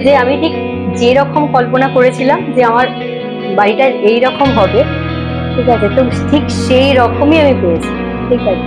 যে আমি ঠিক যেরকম কল্পনা করেছিলাম যে আমার বাড়িটা এইরকম হবে, ঠিক আছে, তো ঠিক সেই রকমই আমি পেয়েছি। ঠিক আছে।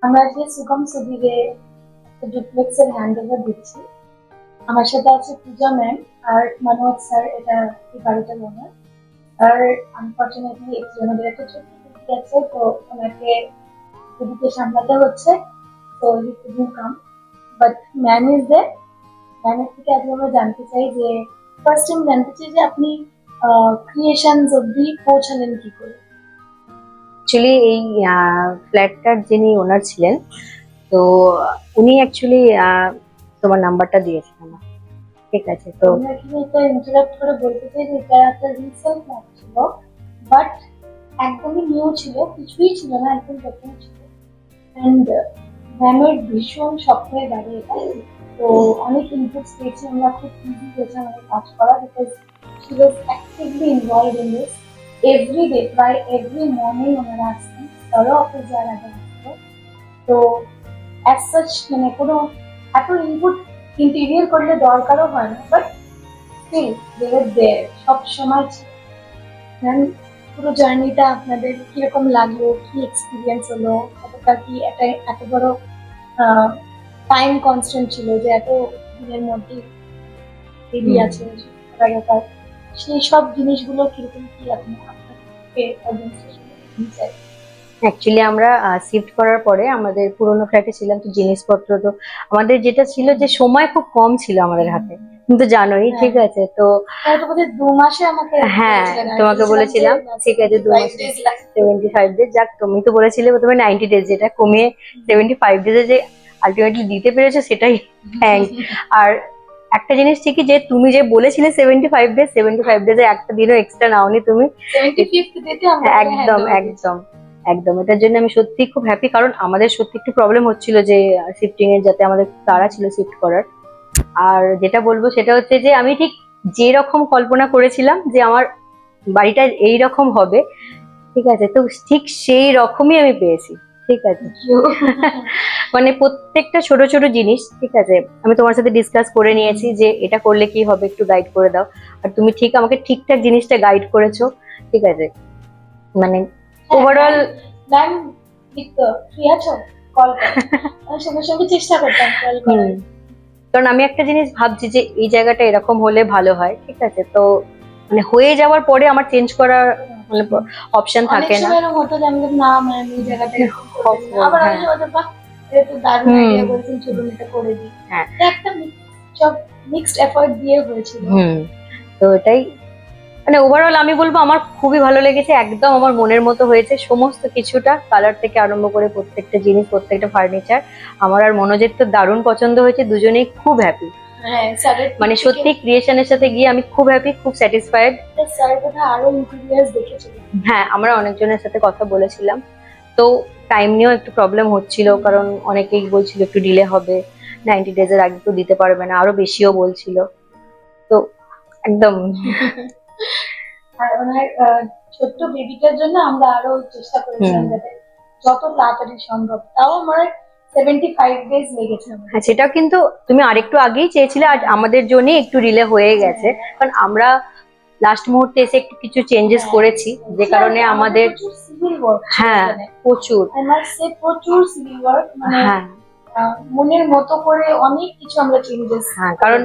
আমরা আজকে সুগম সুধীরে একটা ডুপ্লেক্সের হ্যান্ড ওভার দিচ্ছি। আমার সাথে আছে পূজা ম্যাম আর মনোজ স্যার, এটা এই বাড়িটার ওনার। আর আনফর্চুনেটলি আমাদের একটা ছোট্ট বেবি আছে, তো ওনাকে বেবিকে সামলাতে হচ্ছে, তো he couldn't come, but ma'am is there. ম্যামের থেকে আজকে আমরা জানতে চাই যে ফার্স্ট টাইম জানতে চাই যে আপনি ক্রিয়েশনস অব্দি পৌঁছালেন কি করে। অ্যাকচুয়ালি এই ফ্ল্যাটটার যিনি ওনার ছিলেন, তো উনি অ্যাকচুয়ালি তোমার নাম্বারটা দিয়েছেন আমার। ঠিক আছে, তো আমরা এখানে এটা ইন্টারাপ্ট করে বলতে চাই যে এটা একটা রিসেন্ট ফ্ল্যাট ছিল, বাট একদমই নিউ ছিল, কিছুই ছিল না, একদম প্রথম ছিল। অ্যান্ড ম্যামের ভীষণ স্বপ্নের বাড়ি এটা, তো অনেক ইনপুটস পেয়েছি আমরা, খুব ইজি হয়েছে আমাদের কাজ করা, because she was actively involve in this. Every day প্রায় এভরি মর্নিং ওনারা আসতেন, তারও অফিস যাওয়ার আগে আসতো। তো অ্যাজ সাচ মানে কোনো এত ইনপুট ইন্টেরিয়র করলে দরকারও হয় না, বাট স্টিল দে ওয়ার দেয়ার, সব সময় ছিল। ম্যাম, পুরো জার্নিটা আপনাদের কিরকম লাগলো, কি এক্সপিরিয়েন্স হলো, কতটা কি একটা এত বড় টাইম কনস্ট্যান্ট ছিল যে এত দিনের মধ্যে বেবি আছে করার ব্যাপার, সেই সব জিনিসগুলো কিরকম কি আপনি আপনাকে চাই। অ্যাকচুয়ালি আমরা শিফট করার পরে আমাদের পুরোনো ফ্ল্যাটে ছিলাম, তো জিনিসপত্র তো আমাদের যেটা ছিল যে সময় খুব কম ছিল আমাদের হাতে, কিন্তু জানোই। ঠিক আছে, তো হয়তো বোধহয় 2 মাসে আমাকে হ্যাঁ তোমাকে বলেছিলাম, ঠিক আছে 2 মাসে 75 ডেজ, যাক তুমি তো বলেছিলে প্রথমে 90 ডেজ, যেটা কমিয়ে 75 ডেজে যে আলটিমেটলি দিতে পেরেছো সেটাই থ্যাঙ্কস। আর একটা জিনিস ঠিকই যে তুমি যে বলেছিলে 75 ডেজে একটা দিনও এক্সট্রা নাওনি তুমি। 75th ডেতে আমরা একদম একদম একদম, এটার জন্য আমি সত্যি খুব হ্যাপি, কারণ আমাদের সত্যি একটু প্রবলেম হচ্ছিল যে শিফটিং এর, যাতে আমাদের তাড়া ছিল শিফট করার। আর যেটা বলবো সেটা হচ্ছে যে আমি ঠিক যেরকম কল্পনা করেছিলাম যে আমার বাড়িটা এইরকম হবে, ঠিক আছে, তো ঠিক সেই রকমই আমি পেয়েছি। ঠিক আছে। মানে প্রত্যেকটা ছোট ছোট জিনিস, ঠিক আছে, আমি তোমার সাথে ডিসকাস করে নিয়েছি যে এটা করলে কি হবে, একটু গাইড করে দাও, আর তুমি ঠিক আমাকে ঠিকঠাক জিনিসটা গাইড করেছো। ঠিক আছে, মানে ওভারঅল ম্যাম ফ্রি আছো, কল করো, সঙ্গে সঙ্গে চেষ্টা করতাম কল করার। কারণ আমি একটা জিনিস ভাবছি যে এই জায়গাটা এরকম হলে ভালো হয়। ঠিক আছে, তো মানে হয়ে যাওয়ার পরে আমার চেঞ্জ করার মানে অপশন থাকে না। অনেক সময় হতো যে আমি না ম্যাম এই জায়গাটা এরকম করবেন না, আবার আমি হয়তো বা এটা তো দারুণ আইডিয়া বলছেন, চলুন এটা করে দিই। হ্যাঁ, একটা মিক্সড এফর্ট দিয়ে হয়েছিল। তো এটাই মানে ওভারঅল আমি বলবো আমার খুবই ভালো লেগেছে, একদম আমার মনের মতো হয়েছে সমস্ত কিছুটা, কালার থেকে আরম্ভ করে প্রত্যেকটা জিনিস, প্রত্যেকটা ফার্নিচার। আমার আর মনোজের তো দারুণ পছন্দ হয়েছে, দুজনেই খুব হ্যাপি। হ্যাঁ স্যারের মানে সত্যি ক্রিয়েশনের সাথে গিয়ে আমি খুব হ্যাপি, খুব স্যাটিসফাইড। স্যার বোধহয় আরো ইন্টেরিয়ার্স দেখেছিলেন। হ্যাঁ, আমরা অনেকজনের সাথে কথা বলেছিলাম, তো টাইম নিয়েও একটু প্রবলেম হচ্ছিল, কারণ অনেকেই বলছিল একটু ডিলে হবে, 90 ডেজের আগে তো দিতে পারবে না, আরো বেশিও বলছিল। তো একদম আর ওনার ছোট্ট বেবিটার জন্য আমরা আরো চেষ্টা করেছিলাম হুম। যাতে যত তাড়াতাড়ি সম্ভব, তাও আমার 75 ডেজ লেগেছে আমার। হ্যাঁ, সেটা কিন্তু তুমি আরেকটু আগেই চেয়েছিলে, আর আমাদের জন্য একটু ডিলে হয়ে গেছে, কারণ আমরা লাস্ট মুহূর্তে এসে একটু কিছু চেঞ্জেস করেছি, যে কারণে আমাদের সিভিল ওয়ার্ক, হ্যাঁ প্রচুর, আমার সে প্রচুর সিভিল ওয়ার্ক, মানে হ্যাঁ মনের মতো করে অনেক কিছু আমরা চেঞ্জেস। হ্যাঁ, কারণ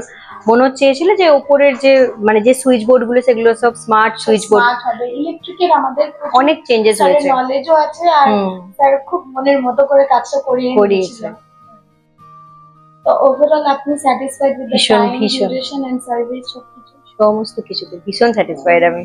মনে হচ্ছিল যে ওপরের যে মানে যে সুইচ বোর্ড গুলো সেগুলো সব স্মার্ট সুইচ বোর্ড, স্মার্ট হবে, ইলেকট্রিকের আমাদের অনেক চেঞ্জেস হয়েছে। নলেজও আছে, আর হুম, স্যার খুব মনের মতো করে কাজটা করিয়ে করিয়েছে। নিয়েছিলেন। তো ওভারঅল আপনি স্যাটিসফাইড উইথ দ্য ভীষণ, টাইম, ভীষণ। ডিউরেশন এন্ড সার্ভিস সবকিছু? সমস্ত কিছুতে ভীষণ স্যাটিসফাইড আমি।